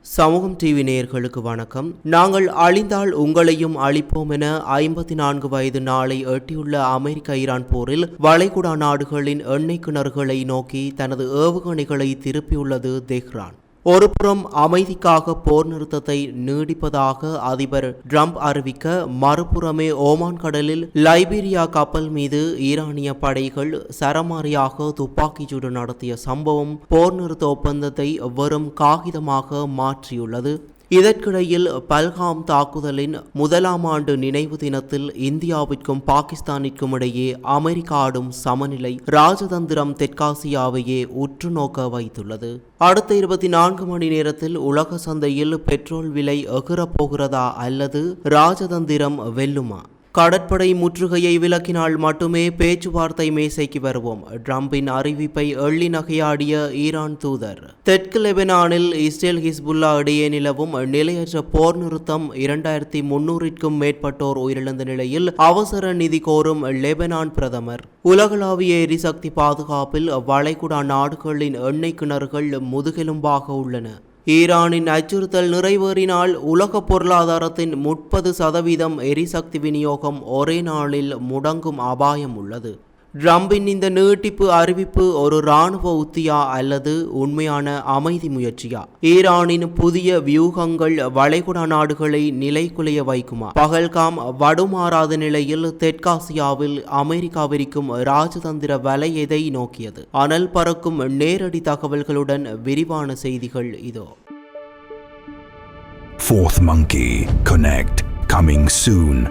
சமூகம் டிவி நேயர்களுக்கு வணக்கம். நாங்கள் அழிந்தால் உங்களையும் அழிப்போம் என 54 வயது நாளை எட்டியுள்ள அமெரிக்க ஈரான் போரில் வளைகுடா நாடுகளின் எண்ணெய் கிணறுகளை நோக்கி தனது ஏவுகணைகளை திருப்பியுள்ளது தெஹ்ரான். ஒருபுறம் அமைதிக்காக போர் நிறுத்தத்தை நீடிப்பதாக அதிபர் ட்ரம்ப் அறிவிக்க, மறுபுறமே ஓமான் கடலில் லைபீரியா கப்பல் மீது ஈரானிய படைகள் சரமாரியாக துப்பாக்கிச்சூடு நடத்திய சம்பவம் போர் நிறுத்த ஒப்பந்தத்தை வெறும் காகிதமாக மாற்றியுள்ளது. இதற்கிடையில் பல்காம் தாக்குதலின் முதலாம் ஆண்டு நினைவு தினத்தில் இந்தியாவிற்கும் பாகிஸ்தானிற்கும் இடையே அமெரிக்கா ஆடும் சமநிலை ராஜதந்திரம் தெற்காசியாவையே உற்று நோக்க வைத்துள்ளது. அடுத்த 24 மணி நேரத்தில் உலக சந்தையில் பெட்ரோல் விலை எகிரப் போகிறதா அல்லது ராஜதந்திரம் வெல்லுமா? கடற்படை முற்றுகையை விலக்கினால் மட்டுமே பேச்சுவார்த்தை மேசைக்கு வருவோம். ட்ரம்பின் அறிவிப்பை எள்ளி நகையாடிய ஈரான் தூதர். தெற்கு லெபனானில் இஸ்ரேல் ஹிஸ்புல்லா இடையே நிலவும் நிலையற்ற போர் நிறுத்தம் 2300க்கும் மேற்பட்டோர் உயிரிழந்த நிலையில் அவசர நிதி கோரும் லெபனான் பிரதமர். உலகளாவிய எரிசக்தி பாதுகாப்பில் வளைகுடா நாடுகளின் எண்ணெய் கிணறுகள் முதுகெலும்பாக உள்ளன. ஈரானின் அச்சுறுத்தல் நிறைவேறினால் உலக பொருளாதாரத்தின் 30% எரிசக்தி விநியோகம் ஒரே நாளில் முடங்கும் அபாயம் உள்ளது. ட்ரம்பின் இந்த நீட்டிப்பு அறிவிப்பு ஒரு இராணுவ உத்தியா அல்லது உண்மையான அமைதி முயற்சியா? ஈரானின் புதிய வியூகங்கள் வளைகுடா நாடுகளை நிலைகுலைய வைக்குமா? பகல்காம் வடுமாறாத நிலையில் தெற்காசியாவில் அமெரிக்கா விரிக்கும் ராஜதந்திர வலை எதை நோக்கியது? அனல் பறக்கும் நேரடி தகவல்களுடன் விரிவான செய்திகள் இதோ. Fourth Monkey Connect coming soon.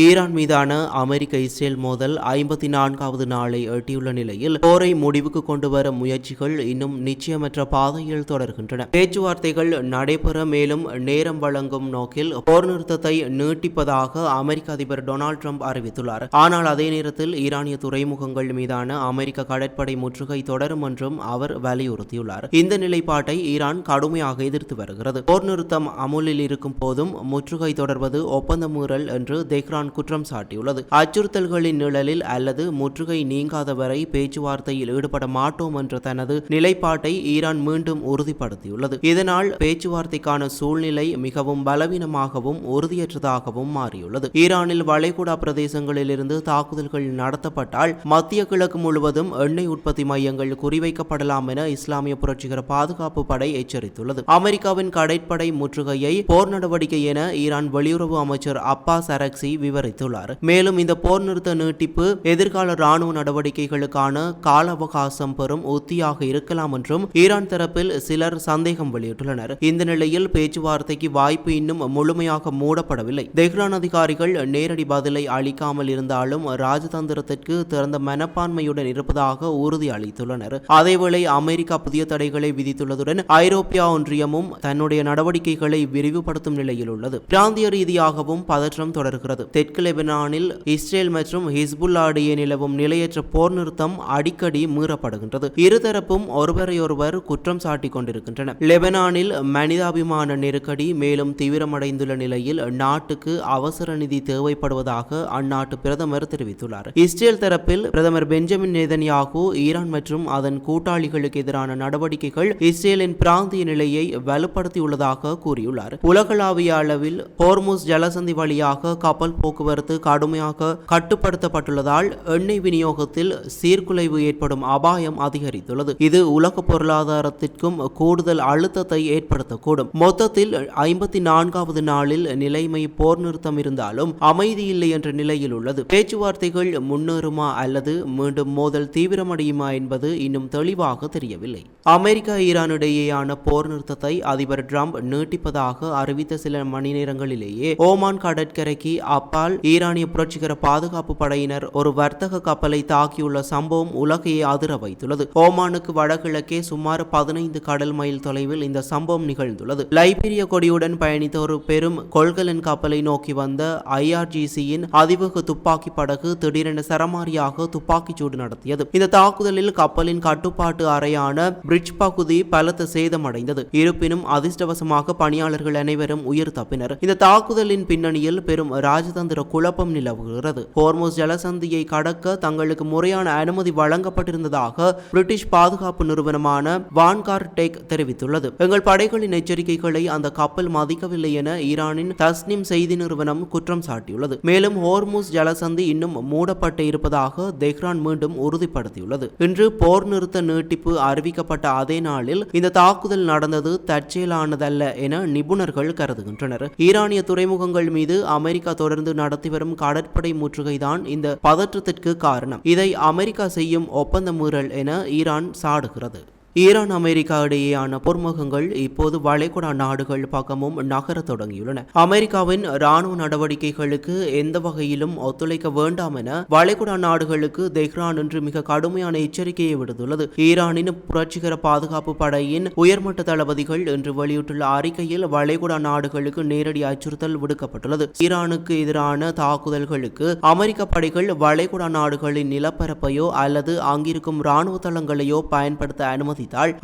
Iran மீதான அமெரிக்க இஸ்ரேல் மோதல் 54வது நாளை எட்டியுள்ள நிலையில் போரை முடிவுக்கு கொண்டு வரும் முயற்சிகள் இன்னும் நிச்சயமற்ற பாதையில் தொடர்கின்றன. பேச்சுவார்த்தைகள் நடைபெற மேலும் நேரம் வழங்கும் நோக்கில் போர் நிறுத்தத்தை நீட்டிப்பதாக அமெரிக்க அதிபர் டொனால்ட் ட்ரம்ப் அறிவித்துள்ளார். ஆனால் அதே நேரத்தில் ஈரானிய துறைமுகங்கள் மீதான அமெரிக்க கடற்படை முற்றுகை தொடரும் என்றும் அவர் வலியுறுத்தியுள்ளார். இந்த நிலைப்பாட்டை ஈரான் கடுமையாக எதிர்த்து வருகிறது. போர் நிறுத்தம் அமுலில் இருக்கும் போதும் முற்றுகை தொடர்வது ஒப்பந்த மீறல் என்று தெஹ்ரான் குற்றம் சாட்டியுள்ளது. அச்சுறுத்தல்களின் நிழலில் அல்லது முற்றுகை நீங்காத வரை பேச்சுவார்த்தையில் ஈடுபட மாட்டோம் என்ற தனது நிலைப்பாட்டை ஈரான் மீண்டும் உறுதிப்படுத்தியுள்ளது. இதனால் பேச்சுவார்த்தைக்கான சூழ்நிலை மிகவும் பலவீனமாகவும் உறுதியற்றதாகவும் மாறியுள்ளது. ஈரானில் வளைகுடா பிரதேசங்களில் இருந்து தாக்குதல்கள் நடத்தப்பட்டால் மத்திய கிழக்கு முழுவதும் எண்ணெய் உற்பத்தி மையங்கள் குறிவைக்கப்படலாம் என இஸ்லாமிய புரட்சிகர பாதுகாப்பு படை எச்சரித்துள்ளது. அமெரிக்காவின் கடற்படை முற்றுகையை போர் நடவடிக்கை என ஈரான் வெளியுறவு அமைச்சர் அப்பாஸ் அரக்சி விவரித்துள்ளார். மேலும் இந்த போர் நிறுத்த நீட்டிப்பு எதிர்கால ராணுவ நடவடிக்கைகளுக்கான கால அவகாசம் பெறும் உத்தியாக இருக்கலாம் என்றும் ஈரான் தரப்பில் சிலர் சந்தேகம் வெளியிட்டுள்ளனர். இந்த நிலையில் பேச்சுவார்த்தைக்கு வாய்ப்பு இன்னும் முழுமையாக மூடப்படவில்லை. தெஹ்ரான் அதிகாரிகள் நேரடி பதிலை அளிக்காமல் இருந்தாலும் ராஜதந்திரத்திற்கு திறந்த மனப்பான்மையுடன் இருப்பதாக உறுதி அளித்துள்ளனர். அதேவேளை அமெரிக்கா புதிய தடைகளை விதித்துள்ளதுடன் ஐரோப்பிய ஒன்றியமும் தன்னுடைய நடவடிக்கைகளை விரிவுபடுத்தும் நிலையில் உள்ளது. பிராந்திய ரீதியாகவும் பதற்றம் தொடர்கிறது. தெற்கு லெபனானில் இஸ்ரேல் மற்றும் ஹிஸ்புல்லா இடையே நிலவும் நிலையற்ற போர் நிறுத்தம் அடிக்கடி மீறப்படுகின்றது. இருதரப்பும் ஒருவரையொருவர் குற்றம் சாட்டிக் கொண்டிருக்கின்றன. லெபனானில் மனிதாபிமான நெருக்கடி மேலும் தீவிரமடைந்துள்ள நிலையில் நாட்டுக்கு அவசர நிதி தேவைப்படுவதாக அந்நாட்டு பிரதமர் தெரிவித்துள்ளார். இஸ்ரேல் தரப்பில் பிரதமர் பெஞ்சமின் நேதன்யாகு ஈரான் மற்றும் அதன் கூட்டாளிகளுக்கு எதிரான நடவடிக்கைகள் இஸ்ரேலின் பிராந்திய நிலையை வலுப்படுத்தியுள்ளதாக கூறியுள்ளார். உலகளாவிய அளவில் ஹோர்முஸ் ஜலசந்தி வழியாக கப்பல் போக்குவரத்து கடுமையாக கட்டுப்படுத்தப்பட்டுள்ளதால் எண்ணெய் விநியோகத்தில் சீர்குலைவு ஏற்படும் அபாயம் அதிகரித்துள்ளது. இது உலக பொருளாதாரத்திற்கும் கூடுதல் அழுத்தத்தை ஏற்படுத்தக்கூடும். மொத்தத்தில் 54வது நாளில் நிலைமை போர் நிறுத்தம் இருந்தாலும் அமைதி இல்லை என்ற நிலையில் உள்ளது. பேச்சுவார்த்தைகள் முன்னேறுமா அல்லது மீண்டும் மோதல் தீவிரமடையுமா என்பது இன்னும் தெளிவாக தெரியவில்லை. அமெரிக்கா ஈரான் இடையேயான போர் நிறுத்தத்தை அதிபர் ட்ரம்ப் நீட்டிப்பதாக அறிவித்த சில மணி நேரங்களிலேயே ஓமான் கடற்கரைக்கு அப்பால் ஈரானிய புரட்சிகர பாதுகாப்பு படையினர் ஒரு வர்த்தக கப்பலை தாக்கியுள்ள சம்பவம் உலகையே அதிர வைத்துள்ளது. ஓமானுக்கு வடகிழக்கே சுமார் 15 கடல் மைல் தொலைவில் இந்த சம்பவம் நிகழ்ந்துள்ளது. லைபீரிய கொடியுடன் பயணித்த ஒரு பெரும் கொள்கலன் கப்பலை நோக்கி வந்த IRGC-யின் அதிவேக துப்பாக்கி படகு திடீரென சரமாரியாக துப்பாக்கிச்சூடு நடத்தியது. இந்த தாக்குதலில் கப்பலின் கட்டுப்பாட்டு அறையான பிரிட்ஜ் பகுதி பலத்த சேதமடைந்தது. இருப்பினும் அதிர்ஷ்டவசமாக பணியாளர்கள் அனைவரும் உயிர் தப்பினர். இந்த தாக்குதலின் பின்னணியில் பெரும் ராஜதந்திர ராஜதந்திர குழப்பம் நிலவுகிறது. ஹோர்முஸ் ஜலசந்தியை கடக்க தங்களுக்கு முறையான அனுமதி வழங்கப்பட்டிருந்ததாக பிரிட்டிஷ் பாதுகாப்பு நிறுவனமான வான்கார் டெக் தெரிவித்துள்ளது. எங்கள் படைகளின் எச்சரிக்கைகளை அந்த கப்பல் மதிக்கவில்லை என ஈரானின் தஸ்னிம் செய்தி நிறுவனம் குற்றம் சாட்டியுள்ளது. மேலும் ஹோர்முஸ் ஜலசந்தி இன்னும் மூடப்பட்டு இருப்பதாக தெஹ்ரான் மீண்டும் உறுதிப்படுத்தியுள்ளது. இன்று போர் நிறுத்த நீட்டிப்பு அறிவிக்கப்பட்ட அதே நாளில் இந்த தாக்குதல் நடந்தது தற்செயலானதல்ல என நிபுணர்கள் கருதுகின்றனர். ஈரானிய துறைமுகங்கள் மீது அமெரிக்கா தொடர்ந்து நடத்தி வரும் கடற்படை முற்றுகைதான் இந்த பதற்றத்திற்கு காரணம். இதை அமெரிக்கா செய்யும் ஒப்பந்த மீறல் என ஈரான் சாடுகிறது. ஈரான் அமெரிக்கா இடையேயான போர்முகங்கள் இப்போது வளைகுடா நாடுகள் பக்கமும் நகர தொடங்கியுள்ளன. அமெரிக்காவின் ராணுவ நடவடிக்கைகளுக்கு எந்த வகையிலும் ஒத்துழைக்க வேண்டாம் என வளைகுடா நாடுகளுக்கு தெஹ்ரான் இன்று மிக கடுமையான எச்சரிக்கையை விடுத்துள்ளது. ஈரானின் புரட்சிகர பாதுகாப்பு படையின் உயர்மட்ட தளபதிகள் இன்று வெளியிட்டுள்ள அறிக்கையில் வளைகுடா நாடுகளுக்கு நேரடி அச்சுறுத்தல் விடுக்கப்பட்டுள்ளது. ஈரானுக்கு எதிரான தாக்குதல்களுக்கு அமெரிக்க படைகள் வளைகுடா நாடுகளின் நிலப்பரப்பையோ அல்லது அங்கிருக்கும் ராணுவ தளங்களையோ பயன்படுத்த அனுமதி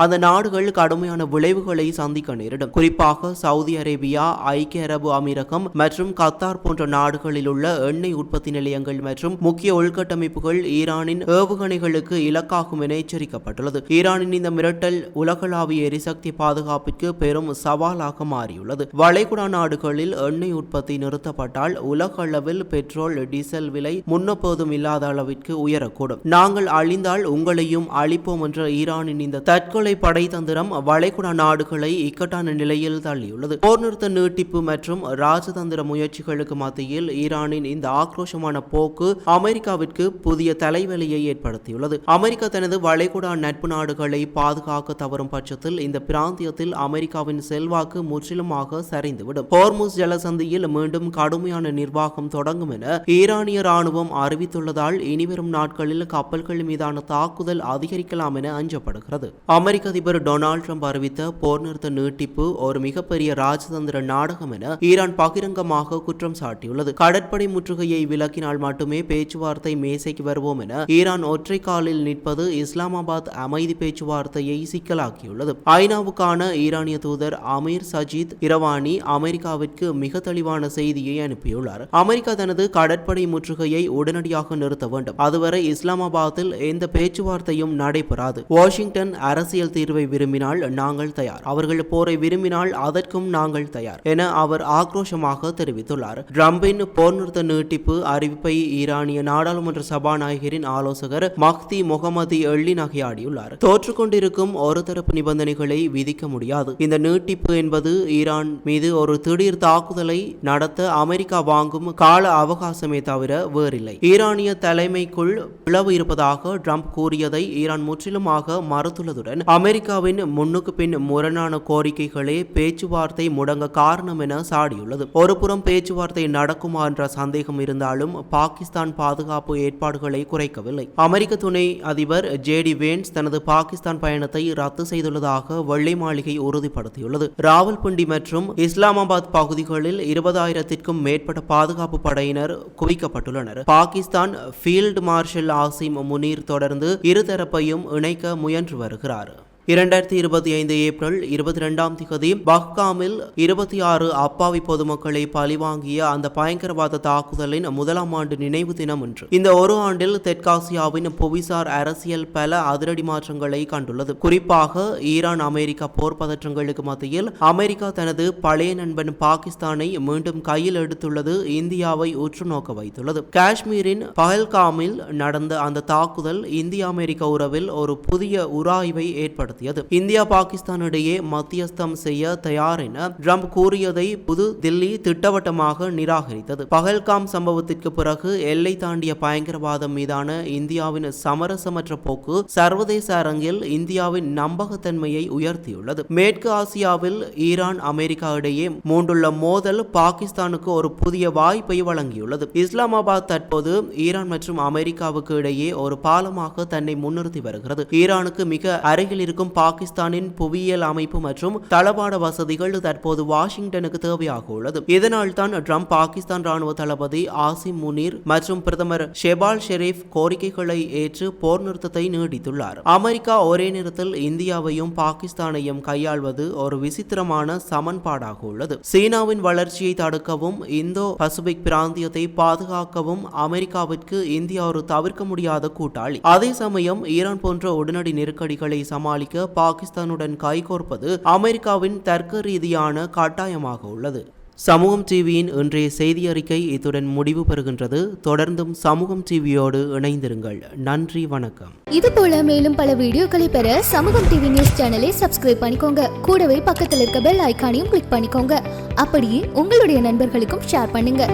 அந்த நாடுகள் கடுமையான விளைவுகளை சந்திக்க நேரிடும். குறிப்பாக சவுதி அரேபியா, ஐக்கிய அரபு அமீரகம் மற்றும் கத்தார் போன்ற நாடுகளில் உள்ள எண்ணெய் உற்பத்தி நிலையங்கள் மற்றும் முக்கிய உள்கட்டமைப்புகள் ஈரானின் ஏவுகணைகளுக்கு இலக்காகும் என எச்சரிக்கப்பட்டுள்ளது. ஈரானின் இந்த மிரட்டல் உலகளாவிய எரிசக்தி பாதுகாப்பிற்கு பெரும் சவாலாக மாறியுள்ளது. வளைகுடா நாடுகளில் எண்ணெய் உற்பத்தி நிறுத்தப்பட்டால் உலக அளவில் பெட்ரோல், டீசல் விலை முன்னெப்போதும் இல்லாத அளவிற்கு உயரக்கூடும். நாங்கள் அழிந்தால் உங்களையும் அழிப்போம் என்ற ஈரானின் இந்த தற்கொலை படை தந்திரம் வளைகுடா நாடுகளை இக்கட்டான நிலையில் தள்ளியுள்ளது. போர் நிறுத்த நீட்டிப்பு மற்றும் ராஜதந்திர முயற்சிகளுக்கு மத்தியில் ஈரானின் இந்த ஆக்ரோஷமான போக்கு அமெரிக்காவிற்கு புதிய தலைவலியை ஏற்படுத்தியுள்ளது. அமெரிக்கா தனது வளைகுடா நட்பு நாடுகளை பாதுகாக்க தவறும் பட்சத்தில் இந்த பிராந்தியத்தில் அமெரிக்காவின் செல்வாக்கு முற்றிலுமாக சரிந்துவிடும். ஹோர்முஸ் ஜலசந்தியில் மீண்டும் கடுமையான நிர்வாகம் தொடங்கும் என ஈரானிய ராணுவம் அறிவித்துள்ளதால் இனிவரும் நாட்களில் கப்பல்கள் மீதான தாக்குதல் அதிகரிக்கலாம் என அஞ்சப்படுகிறது. அமெரிக்க அதிபர் டொனால்ட் ட்ரம்ப் அறிவித்த போர் நிறுத்த நீட்டிப்பு ஒரு மிகப்பெரிய ராஜதந்திர நாடகம் என ஈரான் பகிரங்கமாக குற்றம் சாட்டியுள்ளது. கடற்படை முற்றுகையை விலக்கினால் மட்டுமே பேச்சுவார்த்தை மேசைக்கு வருவோம் என ஈரான் ஒற்றை காலில் நிற்பது இஸ்லாமாபாத் அமைதி பேச்சுவார்த்தையை சிக்கலாக்கியுள்ளது. ஐநாவுக்கான ஈரானிய தூதர் அமீர் சஜித் இரவானி அமெரிக்காவிற்கு மிக தெளிவான செய்தியை அனுப்பியுள்ளார். அமெரிக்கா தனது கடற்படை முற்றுகையை உடனடியாக நிறுத்த வேண்டும். அதுவரை இஸ்லாமாபாத்தில் எந்த பேச்சுவார்த்தையும் நடைபெறாது. வாஷிங்டன் அரசியல் தீர்வை விரும்பினால் நாங்கள் தயார், அவர்கள் போரை விரும்பினால் அதற்கும் நாங்கள் தயார் என அவர் ஆக்ரோஷமாக தெரிவித்துள்ளார். ட்ரம்பின் போர் நிறுத்த நீட்டிப்பு அறிவிப்பை ஈரானிய நாடாளுமன்ற சபாநாயகரின் ஆலோசகர் மஹ்தி முகமது எள்ளி நகையாடியுள்ளார். தோற்றுக்கொண்டிருக்கும் ஒரு தரப்பு நிபந்தனைகளை விதிக்க முடியாது. இந்த நீட்டிப்பு என்பது ஈரான் மீது ஒரு திடீர் தாக்குதலை நடத்த அமெரிக்கா வாங்கும் கால அவகாசமே தவிர வேறில்லை. ஈரானிய தலைமைக்குள் பிளவு இருப்பதாக ட்ரம்ப் கூறியதை ஈரான் முற்றிலுமாக மறுத்துள்ளதுடன் அமெரிக்காவின் முன்னுக்கு பின் முரணான கோரிக்கைகளே பேச்சுவார்த்தை முடங்க காரணம் என சாடியுள்ளது. ஒருபுறம் பேச்சுவார்த்தை நடக்குமா என்ற சந்தேகம் இருந்தாலும் பாகிஸ்தான் பாதுகாப்பு ஏற்பாடுகளை குறைக்கவில்லை. அமெரிக்க துணை அதிபர் ஜேடி வேன்ஸ் தனது பாகிஸ்தான் பயணத்தை ரத்து செய்துள்ளதாக வெள்ளை மாளிகை உறுதிப்படுத்தியுள்ளது. ராவல்பிண்டி மற்றும் இஸ்லாமாபாத் பகுதிகளில் 20,000க்கும் மேற்பட்ட பாதுகாப்பு படையினர் குவிக்கப்பட்டுள்ளனர். பாகிஸ்தான் ஃபீல்டு மார்ஷல் ஆசிம் முனீர் தொடர்ந்து இருதரப்பையும் இணைக்க முயன்று வருகிறார். 2025 ஏப்ரல் 22 பஹ்காமில் 26 அப்பாவி பொதுமக்களை பழிவாங்கிய அந்த பயங்கரவாத தாக்குதலின் முதலாம் ஆண்டு நினைவு தினம் இன்று. இந்த ஒரு ஆண்டில் தெற்காசியாவின் புவிசார் அரசியல் பல அதிரடி மாற்றங்களை கண்டுள்ளது. குறிப்பாக ஈரான் அமெரிக்கா போர் பதற்றங்களுக்கு மத்தியில் அமெரிக்கா தனது பழைய நண்பன் பாகிஸ்தானை மீண்டும் கையில் எடுத்துள்ளது இந்தியாவை உற்று நோக்க வைத்துள்ளது. காஷ்மீரின் பஹல்காமில் நடந்த அந்த தாக்குதல் இந்திய அமெரிக்க உறவில் ஒரு புதிய உராய்வை ஏற்படுத்தியது. இந்தியா பாகிஸ்தான் இடையே மத்தியஸ்தம் செய்ய தயார் என ட்ரம்ப் கூறியதை புது தில்லி திட்டவட்டமாக நிராகரித்தது. பஹல்காம் சம்பவத்திற்கு பிறகு எல்லை தாண்டிய பயங்கரவாதம் மீதான இந்தியாவின் சமரசமற்ற போக்கு சர்வதேச அரங்கில் இந்தியாவின் நம்பகத்தன்மையை உயர்த்தியுள்ளது. மேற்கு ஆசியாவில் ஈரான் அமெரிக்கா இடையே மூண்டுள்ள மோதல் பாகிஸ்தானுக்கு ஒரு புதிய வாய்ப்பை வழங்கியுள்ளது. இஸ்லாமாபாத் தற்போது ஈரான் மற்றும் அமெரிக்காவுக்கு இடையே ஒரு பாலமாக தன்னை முன்னிறுத்தி வருகிறது. ஈரானுக்கு மிக அருகில் இருக்கும் வழங்கும் பாகிஸ்தானின் புவியியல் அமைப்பு மற்றும் தளவாட வசதிகள் தற்போது வாஷிங்டனுக்கு தேவையாக உள்ளது. இதனால் தான் ட்ரம்ப் பாகிஸ்தான் ராணுவ தளபதி ஆசிம் முனீர் மற்றும் பிரதமர் ஷெபால் ஷெரீப் கோரிக்கைகளை ஏற்று போர் நிறுத்தத்தை நீடித்துள்ளார். அமெரிக்கா ஒரே நேரத்தில் இந்தியாவையும் பாகிஸ்தானையும் கையாள்வது ஒரு விசித்திரமான சமன்பாடாக உள்ளது. சீனாவின் வளர்ச்சியை தடுக்கவும் இந்தோ பசிபிக் பிராந்தியத்தை பாதுகாக்கவும் அமெரிக்காவிற்கு இந்தியா ஒரு தவிர்க்க முடியாத கூட்டாளி. அதே சமயம் ஈரான் போன்ற உடனடி நெருக்கடிகளை சமாளிக்க பாகிஸ்தானுடன் கைகோர்ப்பது அமெரிக்காவின் தர்க்க ரீதியான கட்டாயமாக உள்ளது. சமூகம் டிவியின் இன்றைய செய்தி அறிக்கை இத்துடன் முடிவு பெறுகின்றது. தொடர்ந்தும் சமூகம் டிவியோடு இணைந்திருங்கள். நன்றி, வணக்கம். இது போல மேலும் பல வீடியோக்களை பெற சமூகம் டிவி நியூஸ் சேனலை சப்ஸ்கிரைப் பண்ணிக்கோங்க. கூடவே பக்கத்தில் இருக்க பெல் ஐகானையும் கிளிக் பண்ணிக்கோங்க. அப்படியே உங்களுடைய நண்பர்களுக்கும் ஷேர் பண்ணுங்க.